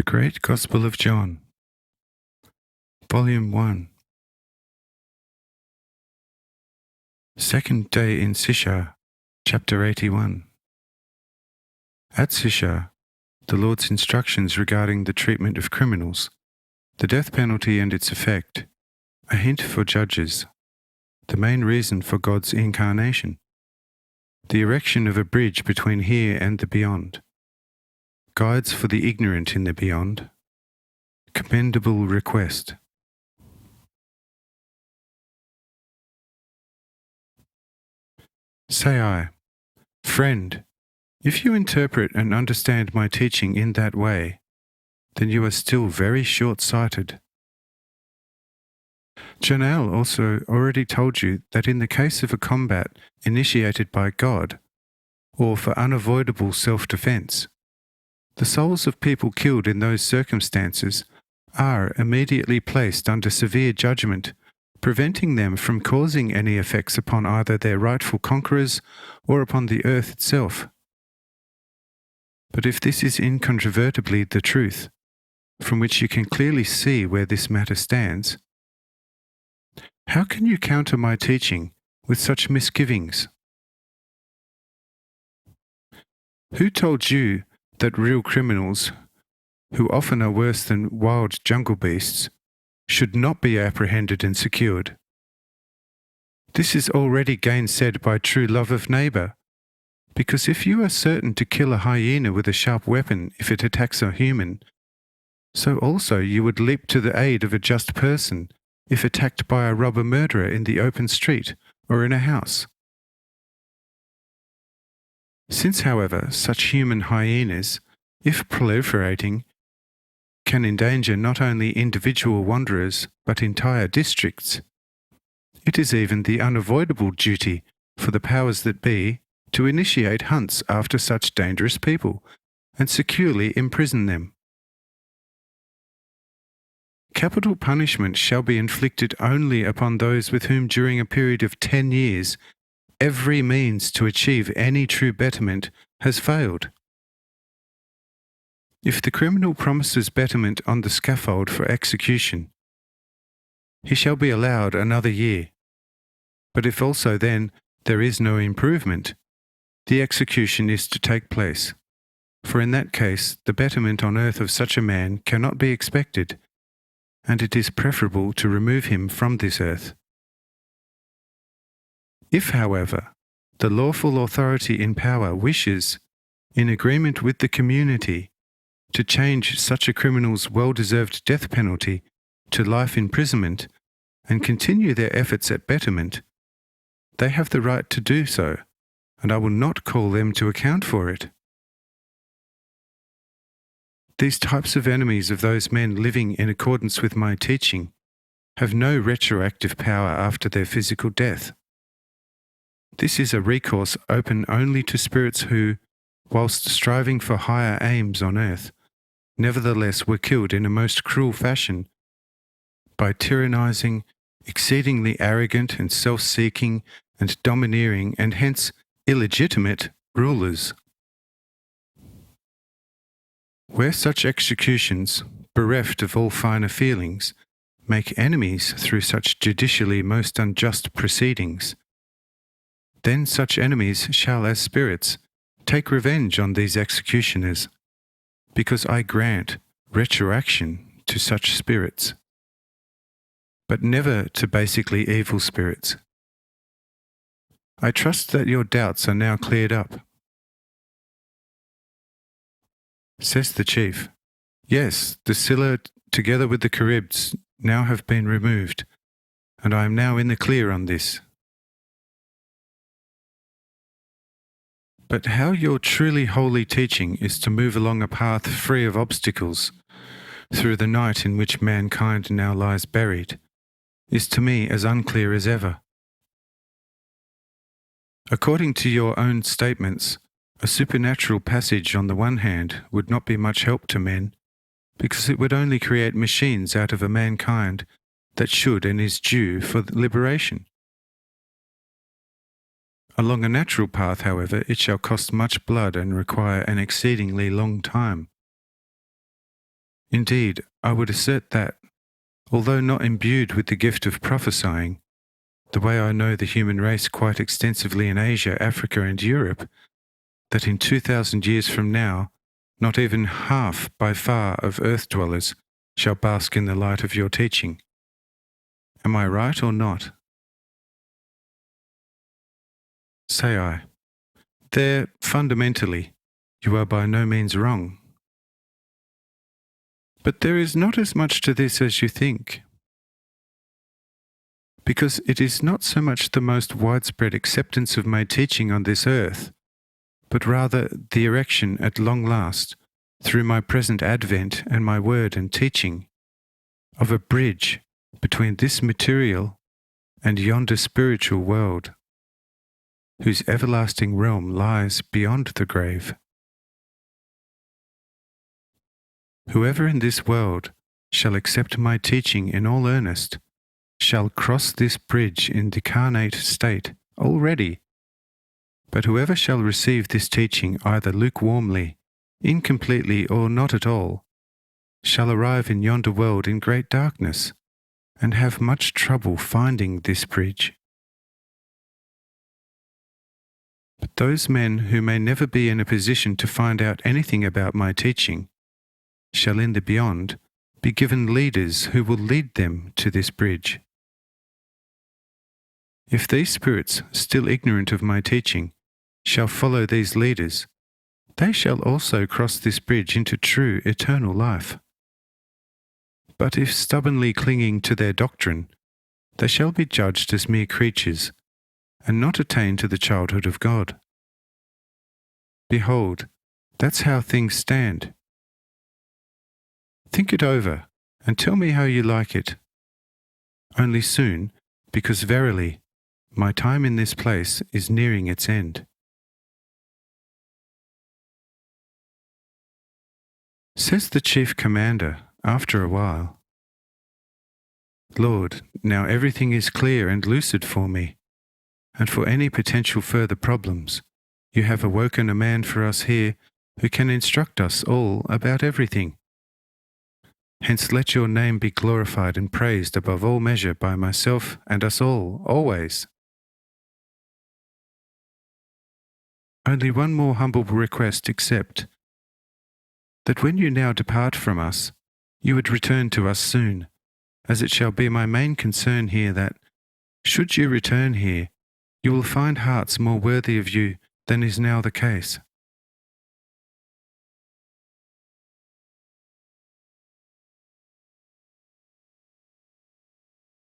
The Great Gospel of John, Volume 1. Second day in Sisha, Chapter 81. At Sisha, the Lord's instructions regarding the treatment of criminals, the death penalty and its effect, a hint for judges, the main reason for God's incarnation, the erection of a bridge between here and the beyond, guides for the ignorant in the beyond, commendable request. Say I, friend, if you interpret and understand my teaching in that way, then you are still very short-sighted. Janelle also already told you that in the case of a combat initiated by God, or for unavoidable self-defense, the souls of people killed in those circumstances are immediately placed under severe judgment, preventing them from causing any effects upon either their rightful conquerors or upon the earth itself. But if this is incontrovertibly the truth, from which you can clearly see where this matter stands, how can you counter my teaching with such misgivings? Who told you that real criminals, who often are worse than wild jungle beasts, should not be apprehended and secured? This is already gainsaid by true love of neighbour, because if you are certain to kill a hyena with a sharp weapon if it attacks a human, so also you would leap to the aid of a just person if attacked by a robber murderer in the open street or in a house. Since, however, such human hyenas, if proliferating, can endanger not only individual wanderers but entire districts, it is even the unavoidable duty for the powers that be to initiate hunts after such dangerous people and securely imprison them. Capital punishment shall be inflicted only upon those with whom during a period of 10 years every means to achieve any true betterment has failed. If the criminal promises betterment on the scaffold for execution, he shall be allowed another year. But if also then there is no improvement, the execution is to take place, for in that case the betterment on earth of such a man cannot be expected, and it is preferable to remove him from this earth. If, however, the lawful authority in power wishes, in agreement with the community, to change such a criminal's well-deserved death penalty to life imprisonment and continue their efforts at betterment, they have the right to do so, and I will not call them to account for it. These types of enemies of those men living in accordance with my teaching have no retroactive power after their physical death. This is a recourse open only to spirits who, whilst striving for higher aims on earth, nevertheless were killed in a most cruel fashion by tyrannizing, exceedingly arrogant and self-seeking and domineering and hence illegitimate rulers. Where such executions, bereft of all finer feelings, make enemies through such judicially most unjust proceedings, then such enemies shall as spirits take revenge on these executioners, because I grant retroaction to such spirits, but never to basically evil spirits. I trust that your doubts are now cleared up. Says the chief, yes, the Scylla together with the Charybds now have been removed, and I am now in the clear on this. But how your truly holy teaching is to move along a path free of obstacles through the night in which mankind now lies buried is to me as unclear as ever. According to your own statements, a supernatural passage on the one hand would not be much help to men, because it would only create machines out of a mankind that should and is due for liberation. Along a natural path, however, it shall cost much blood and require an exceedingly long time. Indeed, I would assert that, although not imbued with the gift of prophesying, the way I know the human race quite extensively in Asia, Africa, and Europe, that in 2,000 years from now, not even half by far of earth dwellers shall bask in the light of your teaching. Am I right or not? Say I. There, fundamentally, you are by no means wrong. But there is not as much to this as you think, because it is not so much the most widespread acceptance of my teaching on this earth, but rather the erection at long last, through my present advent and my word and teaching, of a bridge between this material and yonder spiritual world, whose everlasting realm lies beyond the grave. Whoever in this world shall accept my teaching in all earnest shall cross this bridge in decarnate state already. But whoever shall receive this teaching either lukewarmly, incompletely, or not at all, shall arrive in yonder world in great darkness, and have much trouble finding this bridge. But those men who may never be in a position to find out anything about my teaching shall in the beyond be given leaders who will lead them to this bridge. If these spirits, still ignorant of my teaching, shall follow these leaders, they shall also cross this bridge into true eternal life. But if stubbornly clinging to their doctrine, they shall be judged as mere creatures, and not attain to the childhood of God. Behold, that's how things stand. Think it over, and tell me how you like it. Only soon, because verily, my time in this place is nearing its end. Says the chief commander, after a while, Lord, now everything is clear and lucid for me, and for any potential further problems, you have awoken a man for us here who can instruct us all about everything. Hence let your name be glorified and praised above all measure by myself and us all, always. Only one more humble request accept, that when you now depart from us, you would return to us soon, as it shall be my main concern here that, should you return here, you will find hearts more worthy of you than is now the case.